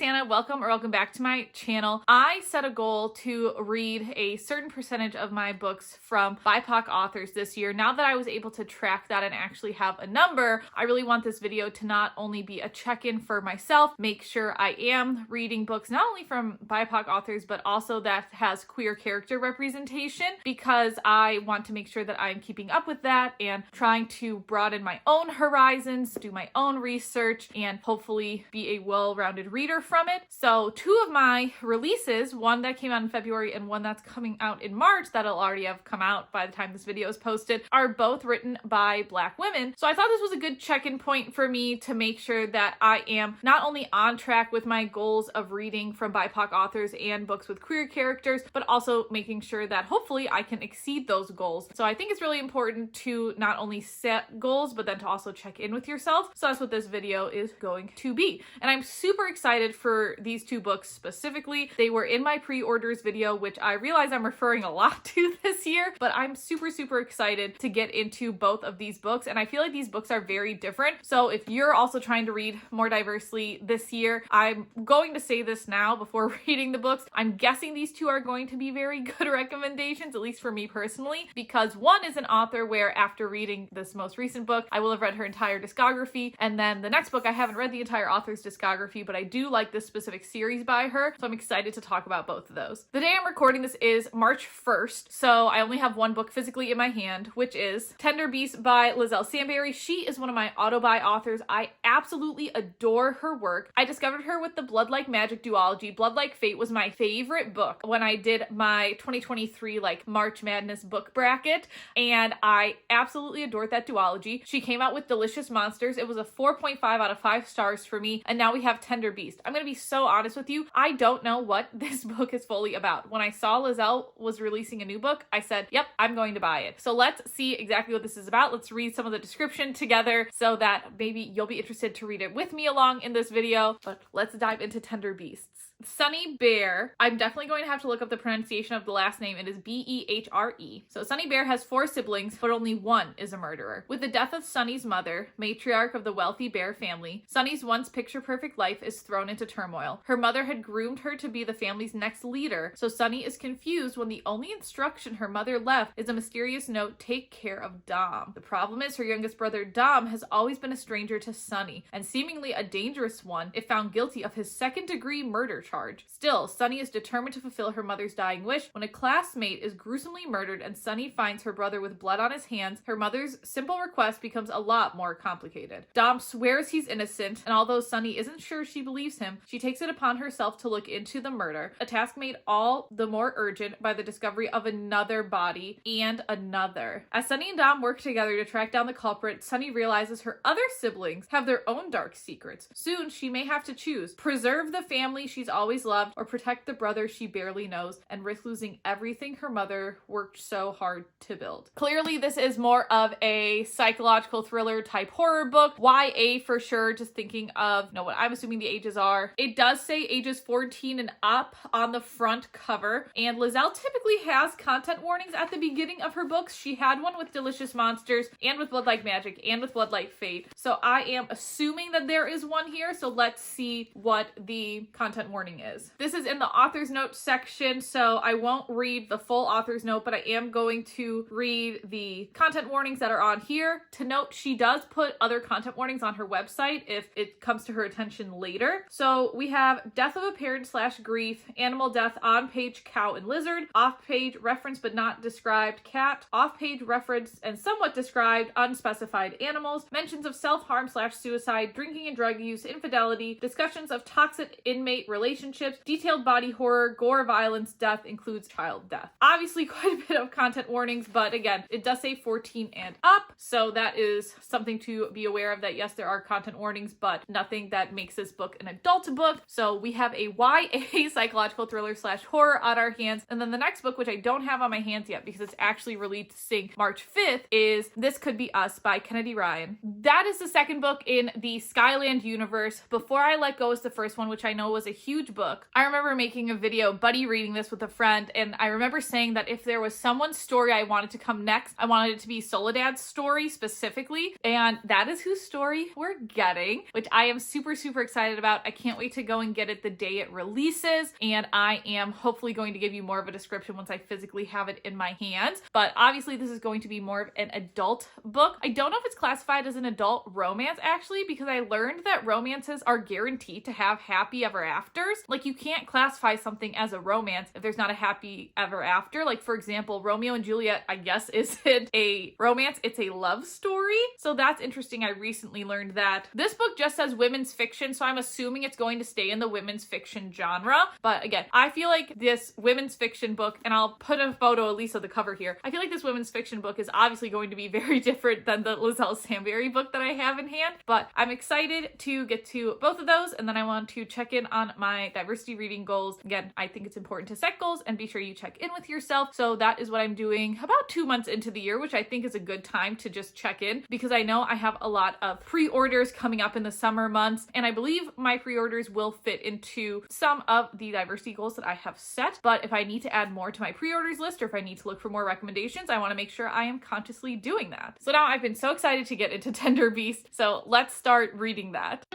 Hannah. Welcome back to my channel. I set a goal to read a certain percentage of my books from BIPOC authors this year. Now that I was able to track that and actually have a number, I really want this video to not only be a check-in for myself, make sure I am reading books not only from BIPOC authors, but also that has queer character representation, because I want to make sure that I'm keeping up with that and trying to broaden my own horizons, do my own research, and hopefully be a well-rounded reader from it. So two of my releases, one that came out in February and one that's coming out in March, that'll already have come out by the time this video is posted, are both written by Black women. So I thought this was a good check-in point for me to make sure that I am not only on track with my goals of reading from BIPOC authors and books with queer characters, but also making sure that hopefully I can exceed those goals. So I think it's really important to not only set goals, but then to also check in with yourself. So that's what this video is going to be. And I'm super excited for these two books specifically. They were in my pre-orders video, which I realize I'm referring a lot to this year, but I'm super excited to get into both of these books. And I feel like these books are very different. So if you're also trying to read more diversely this year, I'm going to say this now before reading the books. I'm guessing these two are going to be very good recommendations, at least for me personally, because one is an author where after reading this most recent book, I will have read her entire discography. And then the next book, I haven't read the entire author's discography, but I do like this specific series by her. So I'm excited to talk about both of those. The day I'm recording this is March 1st. So I only have one book physically in my hand, which is Tender Beast by Lizelle Samberry. She is one of my auto-buy authors. I absolutely adore her work. I discovered her with the Blood Like Magic duology. Blood Like Fate was my favorite book when I did my 2023 March Madness book bracket, and I absolutely adored that duology. She came out with Delicious Monsters. It was a 4.5 out of 5 stars for me, and now we have Tender Beast. I'm gonna be so honest with you, I don't know what this book is fully about. When I saw Lizelle was releasing a new book, I said, yep, I'm going to buy it. So let's see exactly what this is about. Let's read some of the description together so that maybe you'll be interested to read it with me along in this video, but let's dive into Tender Beasts. Sunny Bear, I'm definitely going to have to look up the pronunciation of the last name. It is Behre. So Sunny Bear has 4 siblings, but only one is a murderer. With the death of Sunny's mother, matriarch of the wealthy Bear family, Sunny's once picture-perfect life is thrown into turmoil. Her mother had groomed her to be the family's next leader, so Sunny is confused when the only instruction her mother left is a mysterious note, "Take care of Dom." The problem is her youngest brother Dom has always been a stranger to Sunny, and seemingly a dangerous one if found guilty of his second-degree murder charge. Still, Sunny is determined to fulfill her mother's dying wish. When a classmate is gruesomely murdered and Sunny finds her brother with blood on his hands, her mother's simple request becomes a lot more complicated. Dom swears he's innocent, and although Sunny isn't sure she believes him, she takes it upon herself to look into the murder, a task made all the more urgent by the discovery of another body and another. As Sunny and Dom work together to track down the culprit, Sunny realizes her other siblings have their own dark secrets. Soon, she may have to choose: preserve the family she's always loved, or protect the brother she barely knows and risk losing everything her mother worked so hard to build. Clearly, this is more of a psychological thriller type horror book. YA for sure, just thinking of, what I'm assuming the ages are. It does say ages 14 and up on the front cover, and Lizelle typically has content warnings at the beginning of her books. She had one with Delicious Monsters and with Blood Like Magic and with Blood Like Fate. So I am assuming that there is one here, so let's see what the content warning is. This is in the author's note section, so I won't read the full author's note, but I am going to read the content warnings that are on here. To note, she does put other content warnings on her website if it comes to her attention later. So we have death of a parent / grief, animal death, on-page cow and lizard, off-page reference but not described cat, off-page reference and somewhat described unspecified animals, mentions of self-harm / suicide, drinking and drug use, infidelity, discussions of toxic inmate relationships, detailed body horror, gore, violence, death includes child death. Obviously quite a bit of content warnings, but again, it does say 14 and up, so that is something to be aware of, that yes, there are content warnings, but nothing that makes this book an adult book. So we have a YA psychological thriller / horror on our hands. And then the next book, which I don't have on my hands yet because it's actually releasing March 5th, is This Could Be Us by Kennedy Ryan. That is the second book in the Skyland universe. Before I Let Go is the first one, which I know was a huge huge book. I remember making a video buddy reading this with a friend, and I remember saying that if there was someone's story I wanted to come next, I wanted it to be Soledad's story specifically, and that is whose story we're getting, which I am super, super excited about. I can't wait to go and get it the day it releases, and I am hopefully going to give you more of a description once I physically have it in my hands. But obviously this is going to be more of an adult book. I don't know if it's classified as an adult romance actually, because I learned that romances are guaranteed to have happy ever afters. Like, you can't classify something as a romance if there's not a happy ever after. Like, for example, Romeo and Juliet, I guess, isn't a romance, it's a love story. So that's interesting. I recently learned that. This book just says women's fiction, so I'm assuming it's going to stay in the women's fiction genre. But again, I feel like this women's fiction book, and I'll put a photo at least of the cover here, I feel like this women's fiction book is obviously going to be very different than the Lizelle Samberry book that I have in hand, but I'm excited to get to both of those, and then I want to check in on my diversity reading goals. Again, I think it's important to set goals and be sure you check in with yourself. So that is what I'm doing about 2 months into the year, which I think is a good time to just check in, because I know I have a lot of pre-orders coming up in the summer months, and I believe my pre-orders will fit into some of the diversity goals that I have set. But if I need to add more to my pre-orders list, or if I need to look for more recommendations, I want to make sure I am consciously doing that. So now I've been so excited to get into Tender Beast, so let's start reading that.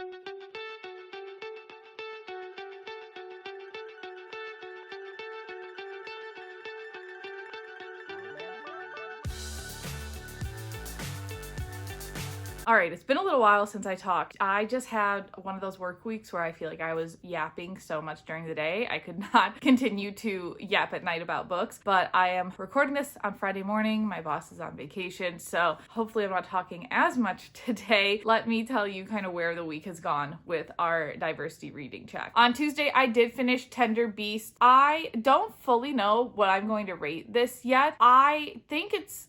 All right, it's been a little while since I talked. I just had one of those work weeks where I feel like I was yapping so much during the day. I could not continue to yap at night about books, but I am recording this on Friday morning. My boss is on vacation, so hopefully I'm not talking as much today. Let me tell you kind of where the week has gone with our diversity reading check. On Tuesday, I did finish Tender Beast. I don't fully know what I'm going to rate this yet. I think it's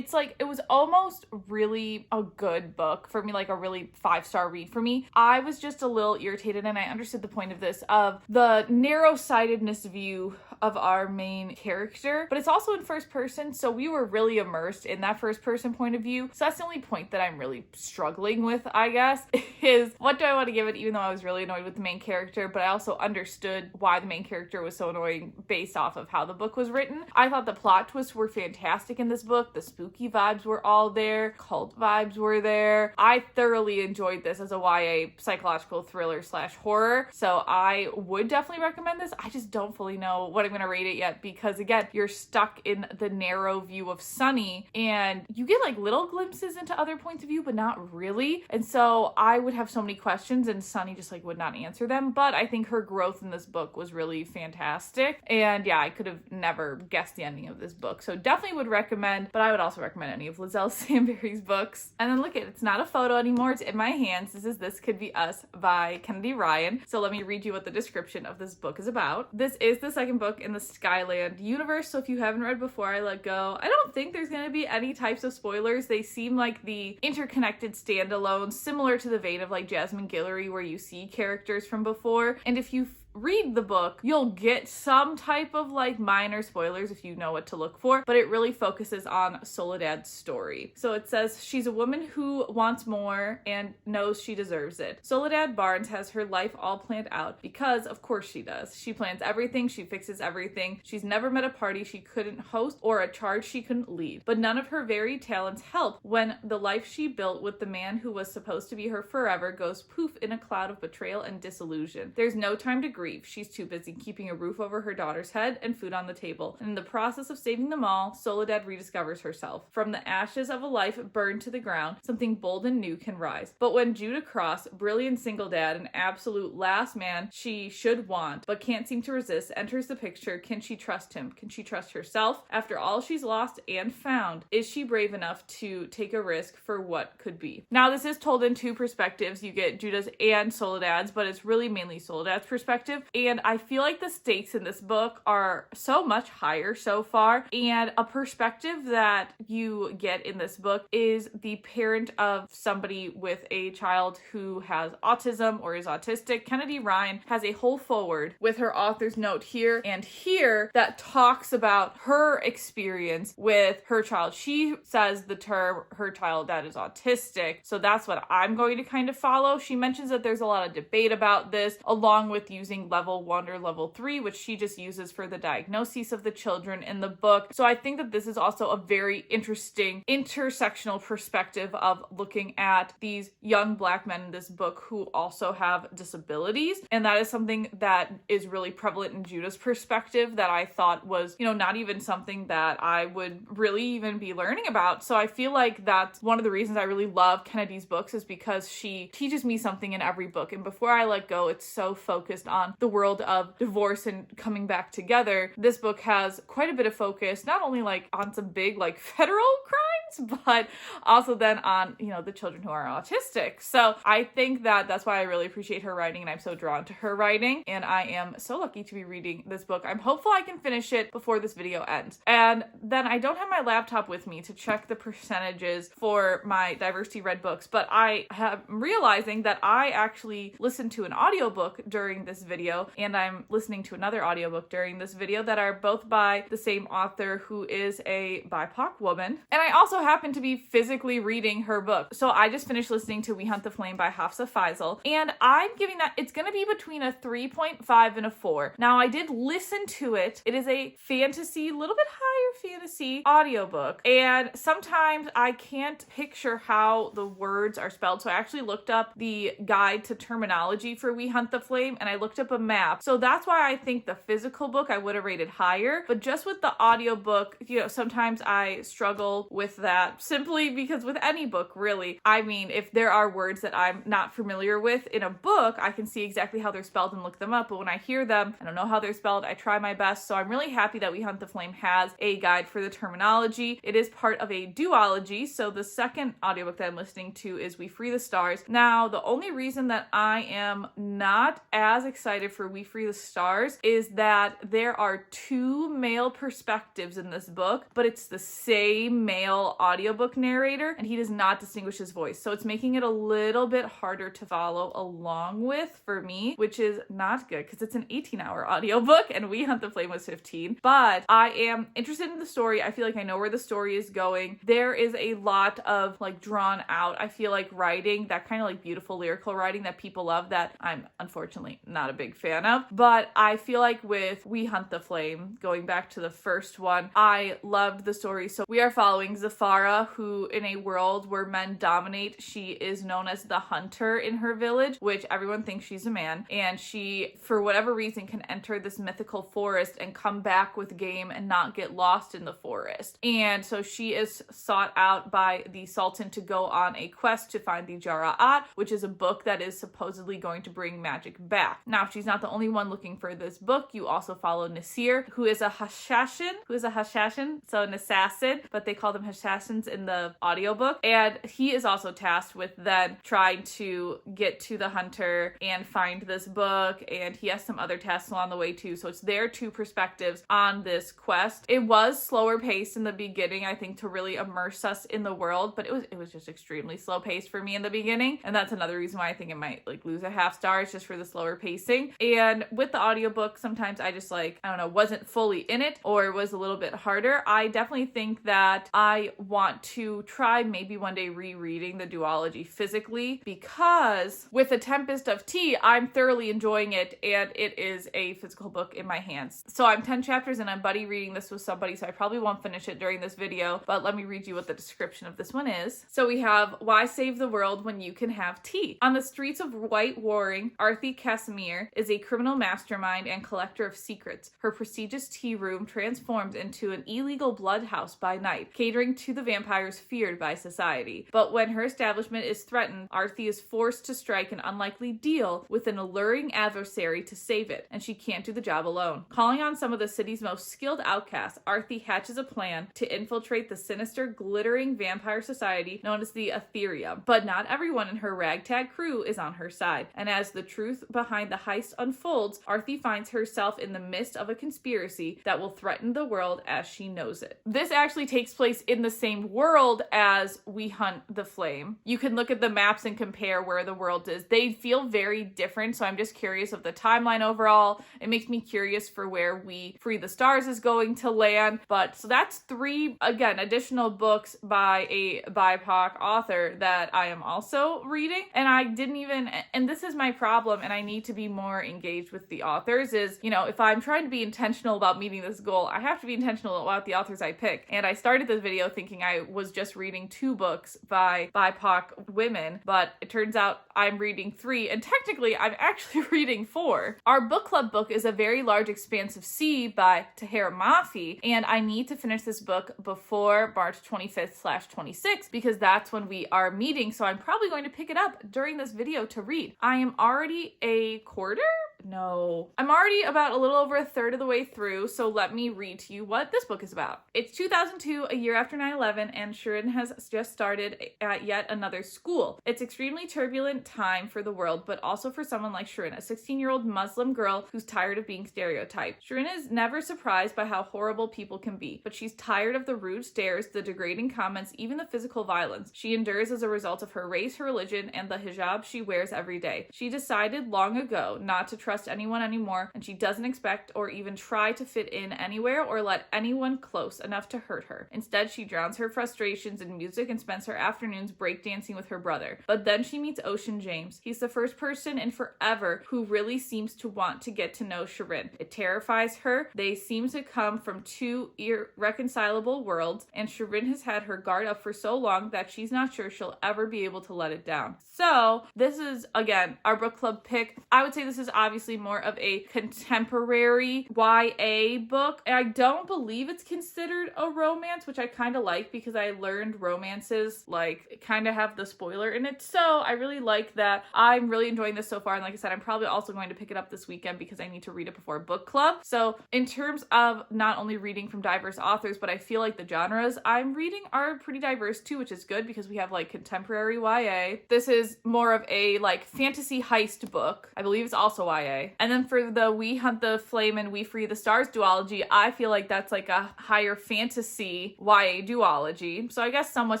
like, it was almost really a good book for me, like a really 5-star read for me. I was just a little irritated, and I understood the point of this, of the narrow-sightedness view of our main character, but it's also in first person, so we were really immersed in that first person point of view. So that's the only point that I'm really struggling with, I guess, is what do I want to give it, even though I was really annoyed with the main character, but I also understood why the main character was so annoying based off of how the book was written. I thought the plot twists were fantastic in this book. The spooky vibes were all there. Cult vibes were there. I thoroughly enjoyed this as a YA psychological thriller / horror, so I would definitely recommend this. I just don't fully know what I'm going to rate it yet, because again, you're stuck in the narrow view of Sunny, and you get like little glimpses into other points of view, but not really. And so I would have so many questions, and Sunny just like would not answer them. But I think her growth in this book was really fantastic. And yeah, I could have never guessed the ending of this book. So definitely would recommend, but I would also recommend any of Lizelle Samberry's books. And then look at, it's not a photo anymore, it's in my hands. This is This Could Be Us by Kennedy Ryan. So let me read you what the description of this book is about. This is the second book in the Skyland universe, so if you haven't read Before I Let Go, I don't think there's going to be any types of spoilers. They seem like the interconnected standalones, similar to the vein of like Jasmine Guillory, where you see characters from before. And if you read the book, you'll get some type of like minor spoilers if you know what to look for, but it really focuses on Soledad's story. So it says, she's a woman who wants more and knows she deserves it. Soledad Barnes has her life all planned out because of course she does. She plans everything, she fixes everything. She's never met a party she couldn't host or a charge she couldn't lead. But none of her varied talents help when the life she built with the man who was supposed to be her forever goes poof in a cloud of betrayal and disillusion. There's no time to grieve. She's too busy keeping a roof over her daughter's head and food on the table. And in the process of saving them all, Soledad rediscovers herself. From the ashes of a life burned to the ground, something bold and new can rise. But when Judah Cross, brilliant single dad, an absolute last man she should want, but can't seem to resist, enters the picture, can she trust him? Can she trust herself? After all she's lost and found, is she brave enough to take a risk for what could be? Now, this is told in two perspectives. You get Judah's and Soledad's, but it's really mainly Soledad's perspective. And I feel like the stakes in this book are so much higher so far. And a perspective that you get in this book is the parent of somebody with a child who has autism or is autistic. Kennedy Ryan has a whole foreword with her author's note here and here that talks about her experience with her child. She says the term her child that is autistic. So that's what I'm going to kind of follow. She mentions that there's a lot of debate about this, along with using using level 1 or level 3, which she just uses for the diagnoses of the children in the book. So I think that this is also a very interesting intersectional perspective of looking at these young Black men in this book who also have disabilities. And that is something that is really prevalent in Judah's perspective that I thought was, not even something that I would really even be learning about. So I feel like that's one of the reasons I really love Kennedy's books, is because she teaches me something in every book. And before I let go, it's so focused on the world of divorce and coming back together. This book has quite a bit of focus, not only like on some big like federal crimes, but also then on, the children who are autistic. So I think that that's why I really appreciate her writing, and I'm so drawn to her writing. And I am so lucky to be reading this book. I'm hopeful I can finish it before this video ends. And then I don't have my laptop with me to check the percentages for my diversity read books, but I am realizing that I actually listened to an audiobook during this video, and I'm listening to another audiobook during this video that are both by the same author, who is a BIPOC woman. And I also happen to be physically reading her book. So I just finished listening to We Hunt the Flame by Hafsa Faisal, and I'm giving that, it's going to be between a 3.5 and a 4. Now, I did listen to it. It is a fantasy, little bit higher fantasy audiobook, and sometimes I can't picture how the words are spelled. So I actually looked up the guide to terminology for We Hunt the Flame, and I looked up a map. So that's why I think the physical book I would have rated higher, but just with the audiobook, sometimes I struggle with that, simply because with any book, really, I mean, if there are words that I'm not familiar with in a book, I can see exactly how they're spelled and look them up, but when I hear them, I don't know how they're spelled. I try my best. So I'm really happy that We Hunt the Flame has a guide for the terminology. It is part of a duology. So the second audiobook that I'm listening to is We Free the Stars. Now, the only reason that I am not as excited for We Free the Stars is that there are 2 male perspectives in this book, but it's the same male audiobook narrator, and he does not distinguish his voice. So it's making it a little bit harder to follow along with for me, which is not good because it's an 18-hour audiobook and We Hunt the Flame was 15. But I am interested in the story. I feel like I know where the story is going. There is a lot of like drawn out, I feel like, writing, that kind of like beautiful lyrical writing that people love, that I'm unfortunately not a big fan of. But I feel like with We Hunt the Flame, going back to the first one, I loved the story. So we are following Zafara, who in a world where men dominate, she is known as the hunter in her village, which everyone thinks she's a man. And she, for whatever reason, can enter this mythical forest and come back with game and not get lost in the forest. And so she is sought out by the Sultan to go on a quest to find the Jara'at, which is a book that is supposedly going to bring magic back. Now, she's not the only one looking for this book. You also follow Nasir, who is a Hashashin, so an assassin, but they call them Hashashins in the audiobook. And he is also tasked with then trying to get to the hunter and find this book, and he has some other tasks along the way too. So it's their 2 perspectives on this quest. It was slower paced in the beginning, I think, to really immerse us in the world, but it was just extremely slow paced for me in the beginning, and that's another reason why I think it might like lose a half star, is just for the slower pacing. And with the audiobook, sometimes I just wasn't fully in it, or it was a little bit harder. I definitely think that I want to try maybe one day rereading the duology physically, because with The Tempest of Tea, I'm thoroughly enjoying it, and it is a physical book in my hands. So I'm 10 chapters and I'm buddy reading this with somebody, so I probably won't finish it during this video, but let me read you what the description of this one is. So we have, why save the world when you can have tea? On the streets of White Warring, Arthi Casimir is a criminal mastermind and collector of secrets. Her prestigious tea room transforms into an illegal bloodhouse by night, catering to the vampires feared by society. But when her establishment is threatened, Arthi is forced to strike an unlikely deal with an alluring adversary to save it, and she can't do the job alone. Calling on some of the city's most skilled outcasts, Arthi hatches a plan to infiltrate the sinister, glittering vampire society known as the Ethereum. But not everyone in her ragtag crew is on her side, and as the truth behind the heist unfolds, Arthi finds herself in the midst of a conspiracy that will threaten the world as she knows it. This actually takes place in the same world as We Hunt the Flame. You can look at the maps and compare where the world is. They feel very different, so I'm just curious of the timeline overall. It makes me curious for where We Free the Stars is going to land. But so that's 3, again, additional books by a BIPOC author that I am also reading. And I didn't even, and this is my problem, and I need to be more more engaged with the authors is, you know, if I'm trying to be intentional about meeting this goal, I have to be intentional about the authors I pick. And I started this video thinking I was just reading 2 books by BIPOC women, but it turns out I'm reading 3, and technically I'm actually reading 4. Our book club book is A Very Large Expanse of Sea by Tahira Mafi, and I need to finish this book before March 25th/26th because that's when we are meeting, so I'm probably going to pick it up during this video to read. I am already a quarter? No. I'm already about a little over a third of the way through, so let me read to you what this book is about. It's 2002, a year after 9/11, and Shirin has just started at yet another school. It's extremely turbulent time for the world, but also for someone like Shirin, a 16-year-old Muslim girl who's tired of being stereotyped. Shirin is never surprised by how horrible people can be, but she's tired of the rude stares, the degrading comments, even the physical violence she endures as a result of her race, her religion, and the hijab she wears every day. She decided long ago not to trust anyone anymore, and she doesn't expect or even try to fit in anywhere or let anyone close enough to hurt her. Instead, she drowns her frustrations in music and spends her afternoons breakdancing with her brother. But then she meets Ocean James. He's the first person in forever who really seems to want to get to know Shirin. It terrifies her. They seem to come from 2 irreconcilable worlds, and Shirin has had her guard up for so long that she's not sure she'll ever be able to let it down. So this is, again, our book club pick. I would say this is obviously more of a contemporary YA book. And I don't believe it's considered a romance, which I kind of like because I learned romances like kind of have the spoiler in it. So I really like that. I'm really enjoying this so far. And like I said, I'm probably also going to pick it up this weekend because I need to read it before book club. So in terms of not only reading from diverse authors, but I feel like the genres I'm reading are pretty diverse too, which is good because we have like contemporary YA. This is more of a like fantasy heist book. I believe it's also YA. And then for the We Hunt the Flame and We Free the Stars duology, I feel like that's like a higher fantasy YA duology. So I guess somewhat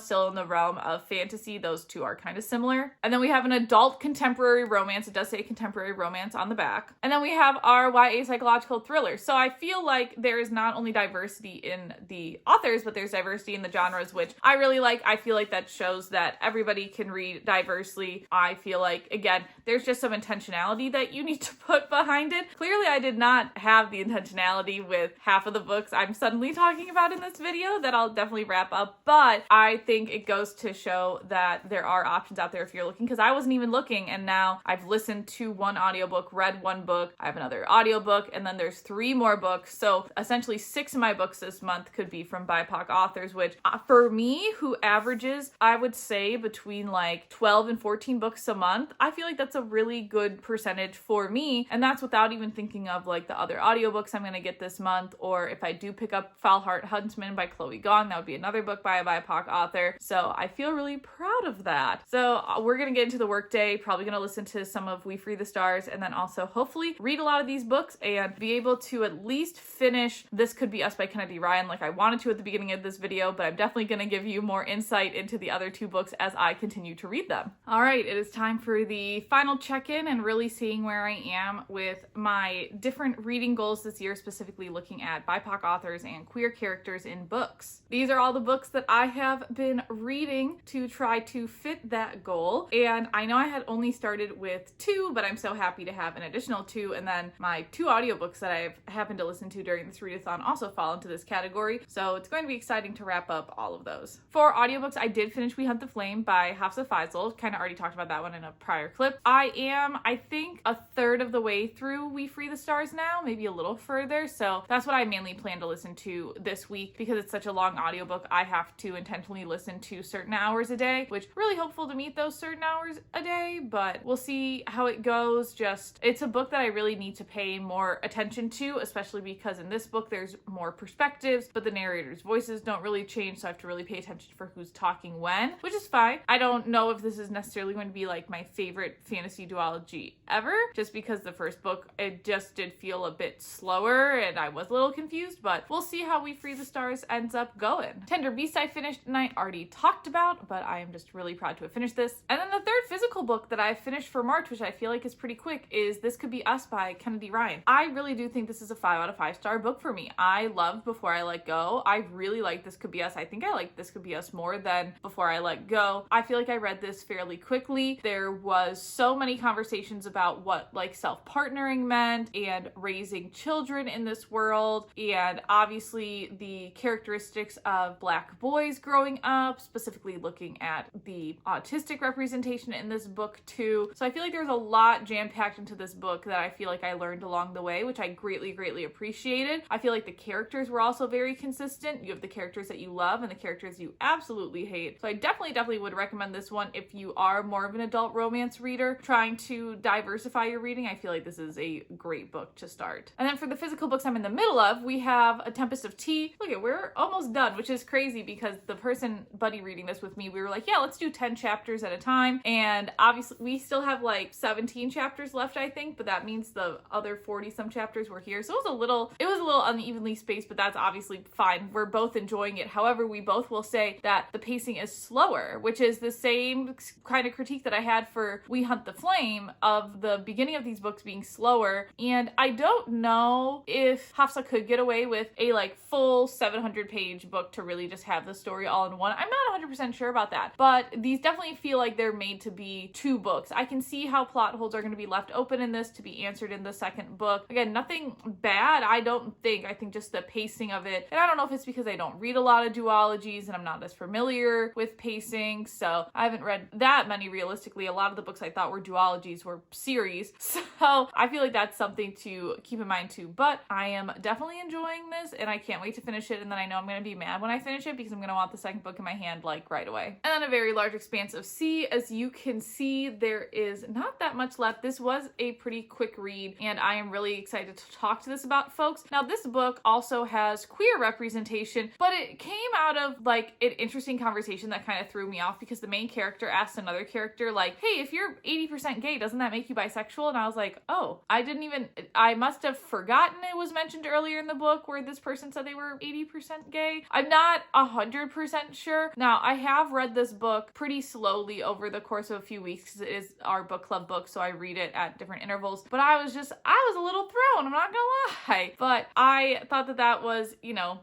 still in the realm of fantasy. Those two are kind of similar. And then we have an adult contemporary romance. It does say contemporary romance on the back. And then we have our YA psychological thriller. So I feel like there is not only diversity in the authors, but there's diversity in the genres, which I really like. I feel like that shows that everybody can read diversely. I feel like, again, there's just some intentionality that you need to put behind it. Clearly, I did not have the intentionality with half of the books I'm suddenly talking about in this video that I'll definitely wrap up, but I think it goes to show that there are options out there if you're looking, because I wasn't even looking, and now I've listened to 1 audiobook, read 1 book, I have another audiobook, and then there's 3 more books. So essentially 6 of my books this month could be from BIPOC authors, which for me, who averages, I would say between like 12 and 14 books a month, I feel like that's a really good percentage for me. And that's without even thinking of like the other audiobooks I'm going to get this month, or if I do pick up Foul Heart Huntsman by Chloe Gong, that would be another book by a BIPOC author. So I feel really proud of that. So we're going to get into the workday, probably going to listen to some of We Free the Stars, and then also hopefully read a lot of these books and be able to at least finish This Could Be Us by Kennedy Ryan like I wanted to at the beginning of this video, but I'm definitely going to give you more insight into the other 2 books as I continue to read them. All right, it is time for the final check-in and really seeing where I am with my different reading goals this year, specifically looking at BIPOC authors and queer characters in books. These are all the books that I have been reading to try to fit that goal, and I know I had only started with 2, but I'm so happy to have an additional 2, and then my 2 audiobooks that I've happened to listen to during this readathon also fall into this category, so it's going to be exciting to wrap up all of those. For audiobooks, I did finish We Hunt the Flame by Hafsa Faisal. Kind of already talked about that one in a prior clip. I am, I think, a third of the way through We Free the Stars now, maybe a little further, so that's what I mainly plan to listen to this week. Because it's such a long audiobook, I have to intentionally listen to certain hours a day, which really hopeful to meet those certain hours a day, but we'll see how it goes. Just, it's a book that I really need to pay more attention to, especially because in this book there's more perspectives, but the narrator's voices don't really change, so I have to really pay attention for who's talking when, which is fine. I don't know if this is necessarily going to be like my favorite fantasy duology ever, just because the first book, it just did feel a bit slower and I was a little confused, but we'll see how We Free the Stars ends up going. Tender Beast I finished and I already talked about, but I am just really proud to have finished this. And then the third physical book that I finished for March, which I feel like is pretty quick, is This Could Be Us by Kennedy Ryan. I really do think this is a 5 out of 5 star book for me. I loved Before I Let Go. I really like This Could Be Us. I think I like This Could Be Us more than Before I Let Go. I feel like I read this fairly quickly. There was so many conversations about what like self-partnering meant and raising children in this world, and obviously the characteristics of Black boys growing up, specifically looking at the autistic representation in this book too. So I feel like there's a lot jam-packed into this book that I feel like I learned along the way, which I greatly appreciated. I feel like the characters were also very consistent. You have the characters that you love and the characters you absolutely hate. So I definitely would recommend this one if you are more of an adult romance reader trying to diversify your reading. I feel like this is a great book to start. And then for the physical books I'm in the middle of, we have A Tempest of Tea. Look at, we're almost done, which is crazy because the person buddy reading this with me, we were like, yeah, let's do 10 chapters at a time. And obviously we still have like 17 chapters left, I think, but that means the other 40 some chapters were here. So it was a little unevenly spaced, but that's obviously fine. We're both enjoying it. However, we both will say that the pacing is slower, which is the same kind of critique that I had for We Hunt the Flame, of the beginning of these books being slower. And I don't know if Hafsa could get away with a like full 700-page book to really just have the story all in one. I'm not 100% sure about that, but these definitely feel like they're made to be two books. I can see how plot holes are going to be left open in this to be answered in the second book. Again, nothing bad, I don't think. I think just the pacing of it, and I don't know if it's because I don't read a lot of duologies and I'm not as familiar with pacing, so I haven't read that many realistically. A lot of the books I thought were duologies were series, so I feel like that's something to keep in mind too. But I am definitely enjoying this and I can't wait to finish it, and then I know I'm going to be mad when I finish it because I'm going to want the second book in my hand like right away. And then A Very Large Expanse of Sea. As you can see, there is not that much left. This was a pretty quick read and I am really excited to talk to this about, folks. Now this book also has queer representation, but it came out of like an interesting conversation that kind of threw me off because the main character asked another character like, hey, if you're 80% gay, doesn't that make you bisexual? And I was like, oh, I must have forgotten it was mentioned earlier in the book where this person said they were 80% gay. I'm not 100% sure. Now I have read this book pretty slowly over the course of a few weeks because it is our book club book, so I read it at different intervals, but I was a little thrown, I'm not gonna lie. But I thought that was,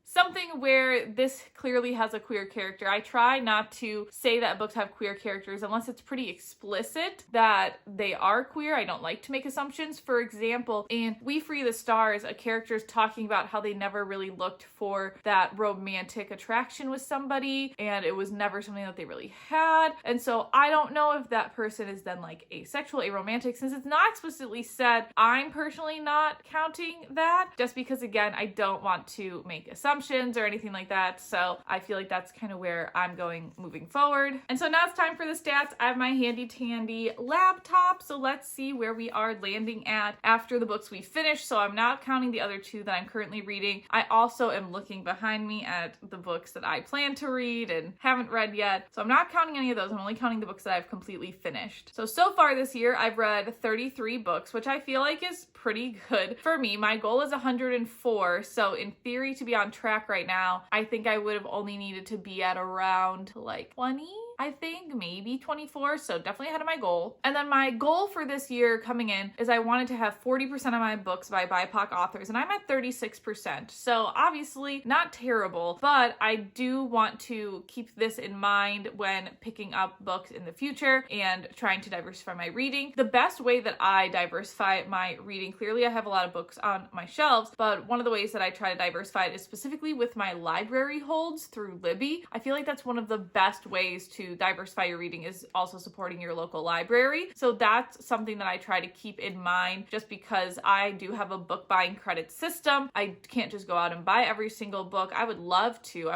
something where this clearly has a queer character. I try not to say that books have queer characters unless it's pretty explicit that they are queer. I don't like to make assumptions. For example, in We Free the Stars, a character is talking about how they never really looked for that romantic attraction with somebody and it was never something that they really had. And so I don't know if that person is then like asexual, aromantic. Since it's not explicitly said, I'm personally not counting that, just because again, I don't want to make assumptions or anything like that. So I feel like that's kind of where I'm going moving forward. And so now it's time for the stats. I have my handy dandy laptop. So let's see where we are landing at after the books we finished. So I'm not counting the other two that I'm currently reading. I also am looking behind me at the books that I plan to read and haven't read yet. So I'm not counting any of those. I'm only counting the books that I've completely finished. So far this year, I've read 33 books, which I feel like is pretty good for me. My goal is 104. So in theory, to be on track right now, I think I would have only needed to be at around like 20. I think maybe 24, so definitely ahead of my goal. And then my goal for this year coming in is I wanted to have 40% of my books by BIPOC authors, and I'm at 36%. So obviously not terrible, but I do want to keep this in mind when picking up books in the future and trying to diversify my reading. The best way that I diversify my reading, clearly I have a lot of books on my shelves, but one of the ways that I try to diversify it is specifically with my library holds through Libby. I feel like that's one of the best ways to diversify your reading, is also supporting your local library. So that's something that I try to keep in mind, just because I do have a book buying credit system. I can't just go out and buy every single book. I would love to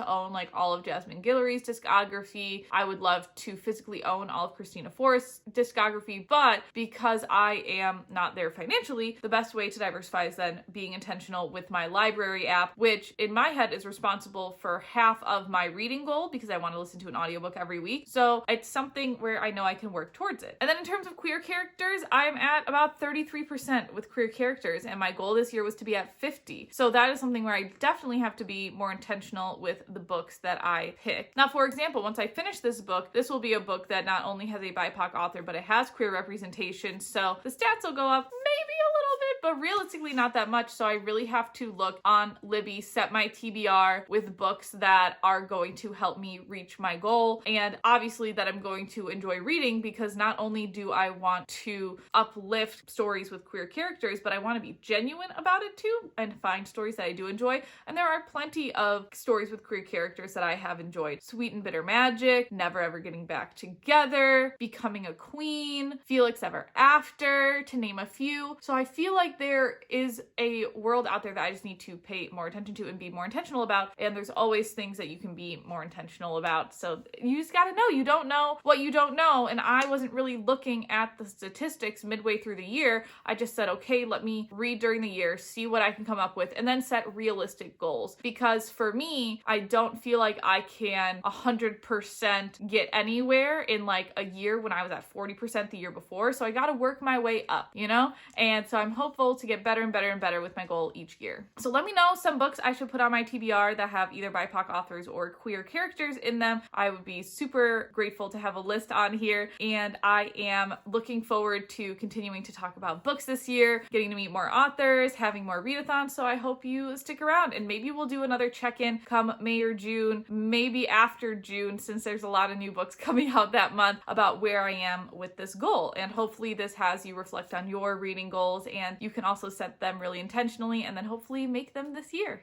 own like all of Jasmine Guillory's discography. I would love to physically own all of Christina Forrest's discography, but because I am not there financially, the best way to diversify is then being intentional with my library app, which in my head is responsible for half of my reading goal because I want to listen to an audiobook every week. So it's something where I know I can work towards it. And then in terms of queer characters, I'm at about 33% with queer characters, and my goal this year was to be at 50. So that is something where I definitely have to be more intentional with the books that I pick. Now, for example, once I finish this book, this will be a book that not only has a BIPOC author, but it has queer representation. So the stats will go up maybe a little bit, but realistically not that much. So I really have to look on Libby, set my TBR with books that are going to help me reach my goal. And obviously that I'm going to enjoy reading, because not only do I want to uplift stories with queer characters, but I want to be genuine about it too and find stories that I do enjoy. And there are plenty of stories with queer characters that I have enjoyed. Sweet and Bitter Magic, Never Ever Getting Back Together, Becoming a Queen, Felix Ever After, to name a few. So I feel like there is a world out there that I just need to pay more attention to and be more intentional about. And there's always things that you can be more intentional about. So you just gotta know. You don't know what you don't know. And I wasn't really looking at the statistics midway through the year. I just said, okay, let me read during the year, see what I can come up with, and then set realistic goals. Because for me, I don't feel like I can 100% get anywhere in like a year when I was at 40% the year before. So I gotta work my way up, you know? And so I'm hopeful to get better and better and better with my goal each year. So let me know some books I should put on my TBR that have either BIPOC authors or queer characters in them. I would be super grateful to have a list on here. And I am looking forward to continuing to talk about books this year, getting to meet more authors, having more readathons. So I hope you stick around, and maybe we'll do another check-in come May or June, maybe after June, since there's a lot of new books coming out that month, about where I am with this goal. And hopefully this has you reflect on your reading goals, and you can also set them really intentionally and then hopefully make them this year.